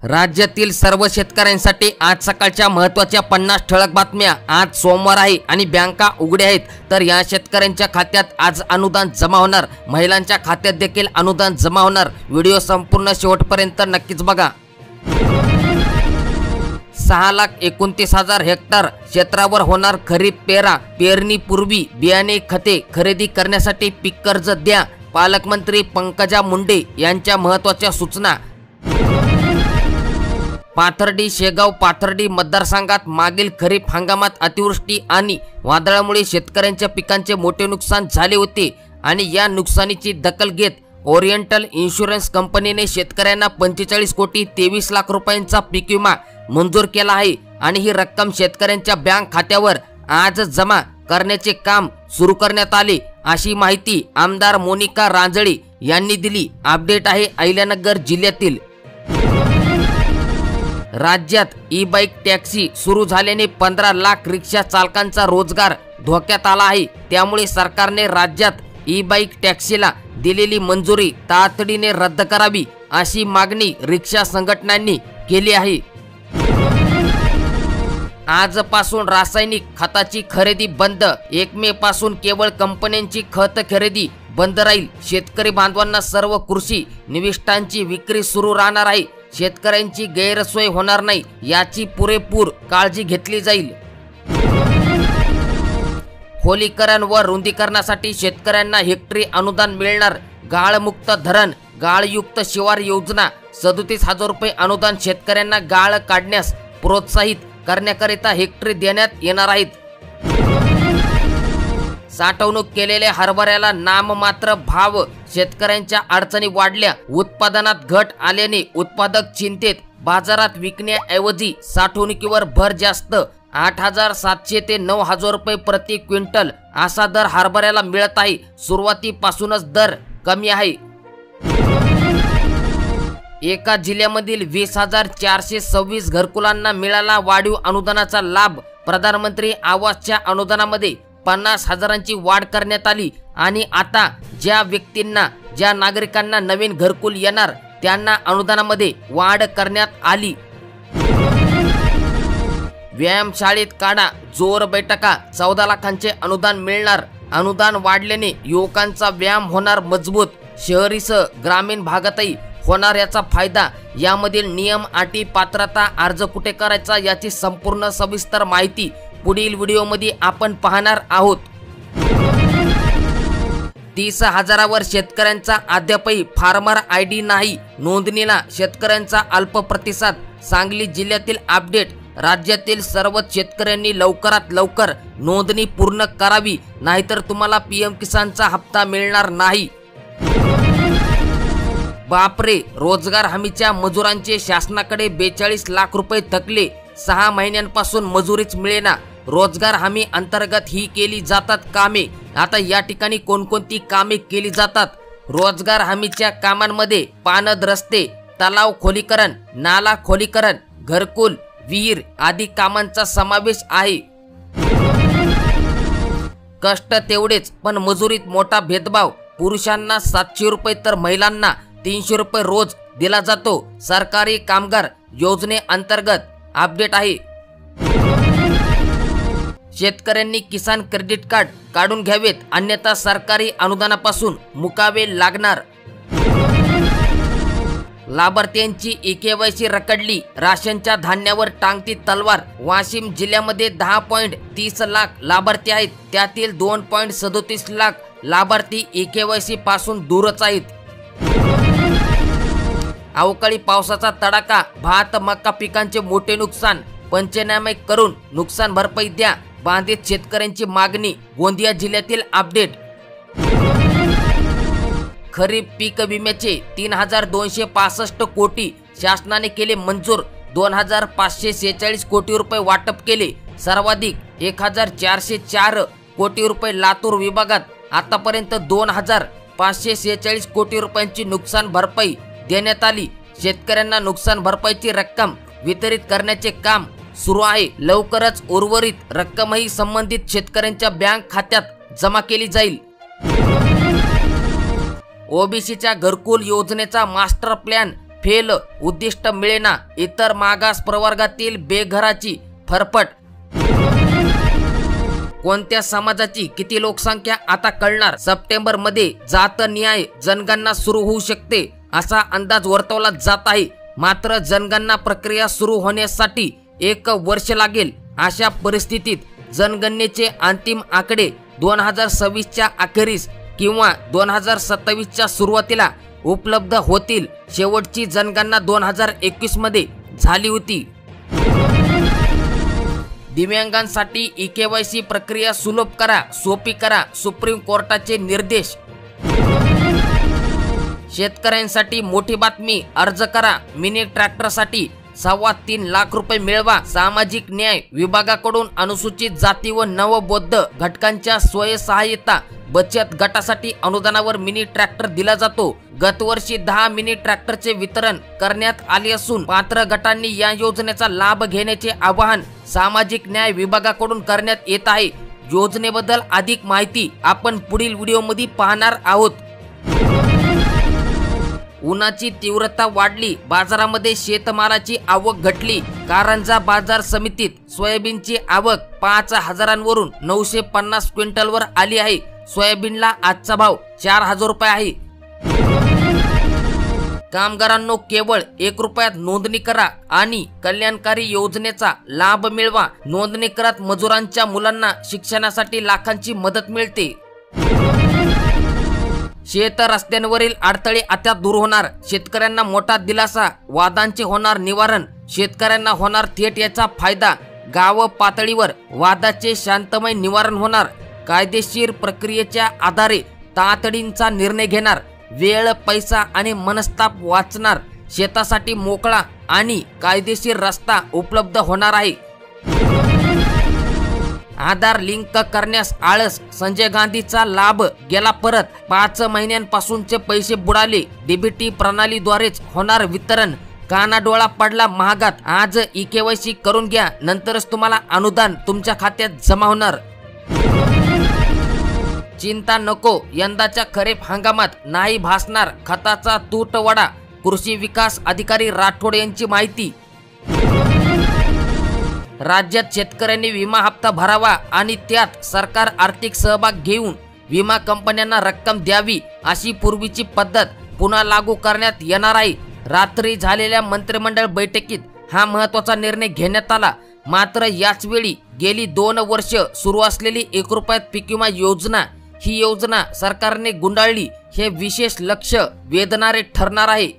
राज्यातील सर्व शेतकऱ्यांसाठी आज सकाळच्या महत्त्वाच्या 50 ठळक बातम्या। आज सोमवार आहे आणि बँका उघड्या आहेत, तर या शेतकऱ्यांच्या खात्यात आज अनुदान जमा होणार। महिलांच्या खात्यात देखील अनुदान जमा होणार। व्हिडिओ संपूर्ण शेवटपर्यंत नक्कीच बघा। 6,29,000 हेक्टर क्षेत्रावर होणार खरीप पेरणीपूर्वी बियाणे खते खरेदी करण्यासाठी पीक कर्ज द्या। पालकमंत्री पंकजा मुंडे यांच्या महत्त्वाच्या सूचना। पाथर्डी शेगाव पाथर्डी मतदारसंघात मागील खरीप हंगामात अतिवृष्टी आणि वादळामुळे शेतकऱ्यांच्या पिकांचे मोठे नुकसान झाले होते आणि या नुकसानीची दखल घेत ओरिएंटल इन्शुरन्स कंपनीने शेतकऱ्यांना 45 कोटी 23 लाख रुपयांचा पीक विमा मंजूर केला आहे आणि ही रक्कम शेतकऱ्यांच्या बँक खात्यावर आज जमा करण्याचे काम सुरू करण्यात आले, अशी माहिती आमदार मोनिका रांजळे यांनी दिली। अपडेट आहे अहिल्यानगर जिल्ह्यातील। राज्यात ई बाईक टॅक्सी सुरू झाल्याने 15 लाख रिक्षा चालकांचा रोजगार धोक्यात आला आहे। त्यामुळे सरकारने राज्यात ई बाईक टॅक्सीला दिलेली मंजुरी तातडीने रद्द करावी, अशी मागणी रिक्षा संघटनांनी केली आहे। आजपासून रासायनिक खताची खरेदी बंद। 1 मे पासून केवळ कंपन्यांची खत खरेदी बंद राहील। शेतकरी बांधवांना सर्व कृषी निविष्ठांची विक्री सुरू राहणार आहे। शेतकऱ्यांची गैरसोय होणार नाही याची पुरेपूर काळजी घेतली जाईल। खोलीकरण व रुंदीकरणासाठी शेतकऱ्यांना हेक्टरी अनुदान मिळणार। गाळमुक्त धरण गाळयुक्त शिवार योजना 37,000 रुपये अनुदान शेतकऱ्यांना गाळ काढण्यास प्रोत्साहित करण्याकरिता हेक्टरी देण्यात येणार आहेत। साठवणूक केलेल्या हरभऱ्याला नाममात्र भाव। शेतकऱ्यांच्या अडचणी वाढल्या। उत्पादनात घट आल्याने उत्पादक चिंतेत। बाजारात विकण्याऐवजी साठवणुकीवर भर जास्त। 8,700 ते 9,000 रुपये प्रति क्विंटल असा दर हरभऱ्याला मिळत आहे। सुरुवातीपासूनच दर कमी आहे। एका जिल्ह्यामधील 20,426 घरकुलांना मिळाला वाढीव अनुदानाचा लाभ। प्रधानमंत्री आवासच्या अनुदानामध्ये 50,000ची वाढ करण्यात आली आणि आता ज्या नागरिकांना नवीन घरकुल येणार त्यांना अनुदानामध्ये वाढ करण्यात आली। व्यायामशाळेत काढा जोर बैठका 14 लाखांचे अनुदान मिळणार। अनुदान वाढल्याने युवकांचा व्यायाम होणार मजबूत। शहरीसह ग्रामीण भागातही होणार याचा फायदा। यामधील नियम अटी पात्रता अर्ज कुठे करायचा याची संपूर्ण सविस्तर माहिती पुढील व्हिडिओमध्ये आपण पाहणार आहोत। 30,000वर शेतकऱ्यांचा अद्यापही फार्मर आयडी नाही। नोंदणीला शेतकऱ्यांचा अल्प प्रतिसाद। सांगली जिल्ह्यातील अपडेट। राज्यातील सर्वच शेतकऱ्यांनी लवकरात लवकर नोंदणी पूर्ण करावी, नाहीतर तुम्हाला पीएम किसानचा हप्ता मिळणार नाही। बापरे, रोजगार हमीच्या मजुरांचे शासनाकडे 42 लाख रुपये थकले। 6 महिन्यांपासून मजुरीच मिळेना। रोजगार हमी अंतर्गत ही केली जातात कामे। आता या ठिकाणी कोणकोणती कामे केली जातात? रोजगार हमीच्या कामांमध्ये पाणंद रस्ते, तलाव खोलीकरण, नाला खोलीकरण, घरकुल, विहीर आदी कामांचा समावेश आहे। कष्ट तेवढेच पण मजुरीत मोठा भेदभाव। पुरुषांना 700 रुपये तर महिलांना 300 रुपये रोज दिला जातो। सरकारी कामगार योजनेअंतर्गत अपडेट आहे। शेतकऱ्यांनी किसान क्रेडिट कार्ड काढून घ्यावेत, अन्यथा सरकारी अनुदानापासून मुकावे लागणार। लाभार्थ्यांची EKYC रखडली। राशनच्या धान्यावर टांगती तलवार। वाशिम जिल्ह्यामध्ये 10.30 लाख लाभार्थी आहेत, त्यातील 2.37 लाख लाभार्थी EKYC पासून दूरच आहेत। अवकाळी पावसाचा तडाखा। भात मका पिकांचे मोठे नुकसान। पंचनामे करून नुकसान भरपाई द्या, बाधित शेतकऱ्यांची मागणी। गोंदिया जिल्ह्यातील अपडेट। खरीप पीक विम्याचे 3,265 कोटी शासनाने केले मंजूर। 2,546 कोटी रुपये वाटप केले। सर्वाधिक 1,404 कोटी रुपये लातूर विभागात। आतापर्यंत 2,546 कोटी रुपयांची नुकसान भरपाई देण्यात आली। शेतकऱ्यांना नुकसान भरपाईची रक्कम वितरित करण्याचे काम सुरू आहे। लवकरच उर्वरित रक्कमही संबंधित शेतकऱ्यांच्या बँक खात्यात जमा केली जाईल। ओबीसीच्या घरकुल योजनेचा मास्टर प्लॅन फेल, उद्दिष्ट मिळेना, इतर मागास प्रवर्गातील बेघराची फरफट. कोणत्या समाजाची किती लोकसंख्या आता कळणार. सप्टेंबर मध्ये जात न्याय जनगणना सुरू होऊ शकते असा अंदाज वर्तवला जात आहे. मात्र जनगणना प्रक्रिया सुरू होण्यासाठी 1 वर्ष लागेल. अशा परिस्थितीत जनगणनेचे अंतिम आकडे 2026च्या अखेरीस किंवा 2027च्या सुरुवातीला उपलब्ध होतील. शेवटची जनगणना 2021 मध्ये झाली होती. दिव्यांगांसाठी ई-केवायसी प्रक्रिया सुलभ करा, सोपी करा, सुप्रीम कोर्टाचे निर्देश. शेतकऱ्यांसाठी मोठी बातमी, अर्ज करा. मिनी ट्रॅक्टरसाठी 3.25 लाख रुपये मिळवा. सामाजिक न्याय विभागाकडून अनुसूचित जाती व नवबौद्ध घटकांच्या स्वयंसहाय्यता बचत गटासाठी अनुदानावर मिनी ट्रॅक्टर दिला जातो. गतवर्षी 10 मिनी ट्रॅक्टरचे वितरण करण्यात आले असून पात्र गटांनी या योजनेचा लाभ घेण्याचे आवाहन सामाजिक न्याय विभागाकडून करण्यात येत आहे. योजनेबद्दल अधिक माहिती आपण पुढील व्हिडिओमध्ये पाहणार आहोत. उन्हाची तीव्रता वाढली, बाजारामध्ये शेतमालाची आवक घटली. कारंजा बाजार समितीत सोयाबीनची आवक 5,000वरून 950 क्विंटलवर आली आहे. सोयाबीनला आजचा भाव 4,000 रुपये आहे. कामगारांनो, केवळ 1 रुपयात नोंदणी करा आणि कल्याणकारी योजनेचा लाभ मिळवा. नोंदणी करत मजुरांच्या मुलांना शिक्षणासाठी लाखांची मदत मिळते. शेत रस्त्यांवरील अडथळे आता दूर होणार, शेतकऱ्यांना मोठा दिलासा. वादांचे होणार निवारण, शेतकऱ्यांना होणार थेट याचा फायदा. गाव पातळीवर वादाचे शांतमय निवारण होणार. कायदेशीर प्रक्रियेच्या आधारे तातडीचा निर्णय घेणार. वेळ, पैसा आणि मनस्ताप वाचणार. शेतासाठी मोकळा आणि कायदेशीर रस्ता उपलब्ध होणार आहे. आधार लिंक करण्यास आळस, संजय गांधीचा लाभ गेला परत. 5 महिन्यांपासूनचे पैसे बुडाले, डीबीटी प्रणालीद्वारेच होणार वितरण. कानाडोळा पडला महागात. आज ई-केवायसी करून घ्या, नंतरच तुम्हाला अनुदान तुमच्या खात्यात जमा होणार. चिंता नको, यंदाच्या खरीप हंगामात नाही भासणार खताचा तुटवडा. कृषी विकास अधिकारी राठोड यांची माहिती. राज्यात शेतकऱ्यांनी विमा हप्ता भरावा आणि त्यात सरकार आर्थिक सहभाग घेऊन विमा कंपन्यांना रक्कम द्यावी, अशी पूर्वीची पद्धत पुन्हा लागू करण्यात येणार आहे. रात्री झालेल्या मंत्रिमंडळ बैठकीत हा महत्त्वाचा निर्णय घेण्यात आला. मात्र याच वेळी गेली 2 वर्ष सुरू असलेली 1 रुपयात पीक विमा योजना, ही योजना सरकारने गुंडाळली. हे विशेष लक्ष वेधणारे ठरणार आहे.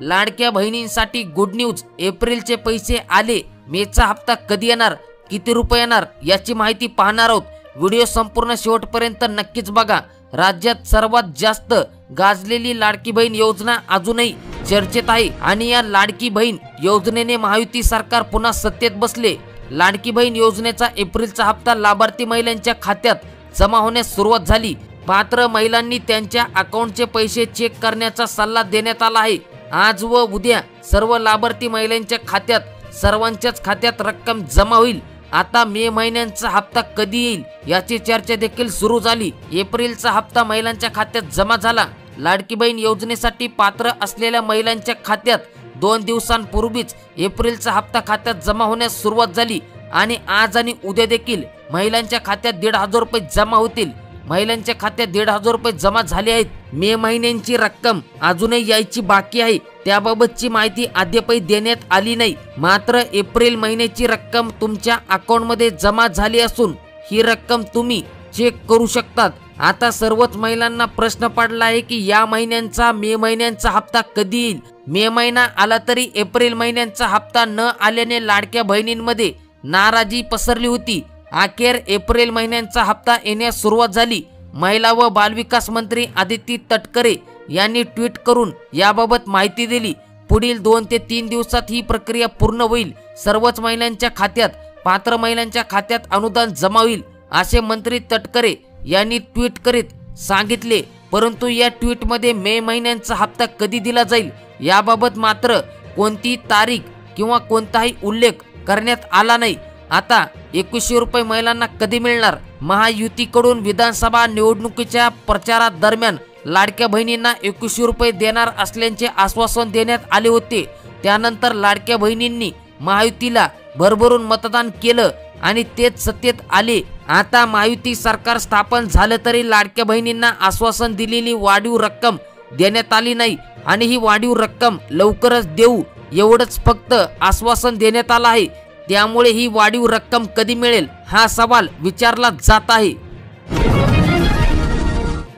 लाडक्या बहिणींसाठी गुड न्यूज, एप्रिलचे पैसे आले. मेचा हप्ता कधी येणार, किती रुपये येणार याची माहिती पाहणार आहोत. व्हिडिओ संपूर्ण शेवटपर्यंत नक्कीच बघा. राज्यात सर्वात जास्त गाजलेली लाडकी बहीण योजना अजूनही चर्चेत आहे आणि या लाडकी बहीण योजनेने महायुती सरकार पुन्हा सत्तेत बसले. लाडकी बहीण योजनेचा एप्रिलचा हप्ता लाभार्थी महिलांच्या खात्यात जमा होण्यास सुरुवात झाली. पात्र महिलांनी त्यांच्या अकाउंटचे पैसे चेक करण्याचा सल्ला देण्यात आला आहे. आज व उद्या सर्व लाभार्थी महिलांच्या खात्यात सर्वांच्याच खात्यात रक्कम जमा होईल. आता मे महिन्यांचा हप्ता कधी येईल याची चर्चा देखील सुरू झाली. एप्रिलचा हप्ता महिलांच्या खात्यात जमा झाला. लाडकी बहीण योजनेसाठी पात्र असलेल्या महिलांच्या खात्यात 2 दिवसांपूर्वीच एप्रिलचा हप्ता खात्यात जमा होण्यास सुरुवात झाली आणि आज आणि उद्या देखील महिलांच्या खात्यात 1,500 रुपये जमा होतील. महिलांच्या खात्यात 1,500 रुपये जमा झाले आहेत. मे महिन्यांची रक्कम अजूनही यायची बाकी आहे. त्याबाबतची माहिती अद्यापही देण्यात आली नाही. मात्र एप्रिल महिन्याची रक्कम तुमच्या अकाउंटमध्ये जमा झाली असून ही रक्कम तुम्ही चेक करू शकतात. आता सर्वच महिलांना प्रश्न पडला आहे की या महिन्यांचा मे महिन्यांचा हप्ता कधी येईल. मे महिना आला तरी एप्रिल महिन्यांचा हप्ता न आल्याने लाडक्या बहिणींमध्ये नाराजी पसरली होती. अखेर एप्रिल महिन्यांचा हप्ता येण्यास सुरुवात झाली. महिला व बालविकास मंत्री आदिती तटकरे यांनी ट्विट करून याबाबत माहिती दिली. पुढील 2 ते 3 दिवसात ही प्रक्रिया पूर्ण होईल. सर्वच महिलांच्या खात्यात, पात्र महिलांच्या खात्यात अनुदान जमा होईल असे मंत्री तटकरे यांनी ट्विट करीत सांगितले. परंतु या ट्विटमध्ये मे महिन्यांचा हप्ता कधी दिला जाईल याबाबत मात्र कोणती तारीख किंवा कोणताही उल्लेख करण्यात आला नाही. आता 2100 रुपये महिलांना कधी मिळणार? महायुतीकडून विधानसभा निवडणुकीच्या प्रचारादरम्यान लाडक्या बहिणींना 2100 रुपये देणार असल्याचे आश्वासन देण्यात आले होते। त्यानंतर लाडक्या बहिणींनी महायुतीला भरभरून मतदान केलं आणि तेच सत्तेत आले। आता महायुती सरकार स्थापन झालं तरी लाडक्या बहिणींना आश्वासन दिलेली वाढीव रक्कम देण्यात आली नाही आणि ही वाढीव रक्कम लवकरच देऊ एवढंच फक्त आश्वासन देण्यात आलं आहे। त्यामुळे ही वाढीव रक्कम कधी मिळेल हा सवाल विचारला जात आहे।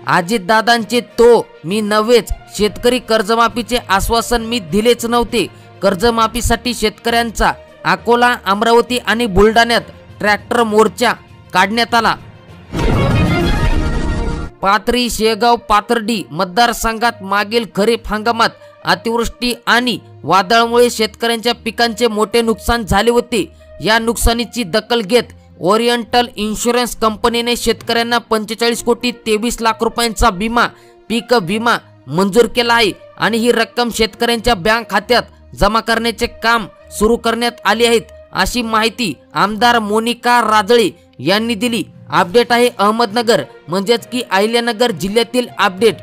अजितदादांचे तो मी नव्हेच, शेतकरी कर्जमाफीचे आश्वासन मी दिलेच नव्हते। कर्जमाफीसाठी शेतकऱ्यांचा अकोला, अमरावती आणि बुलढाण्यात ट्रॅक्टर मोर्चा काढण्यात आला। पाथरी, शेगाव, पाथर्डी मतदारसंघात मागील खरीप हंगामात अतिवृष्टी आणि वादळामुळे शेतकऱ्यांच्या पिकांचे मोठे नुकसान झाले होते। या नुकसानीची दखल घेत ओरिएंटल इन्शुरन्स कंपनीने शेतकऱ्यांना 45 कोटी 23 लाख रुपयांचा विमा, पीक विमा मंजूर केला आहे आणि ही रक्कम शेतकऱ्यांच्या बँक खात्यात जमा करण्याचे काम सुरू करण्यात आले आहेत, अशी माहिती आमदार मोनिका राजळे यांनी दिली। अपडेट आहे अहमदनगर म्हणजेच की अहिल्यानगर जिल्ह्यातील अपडेट।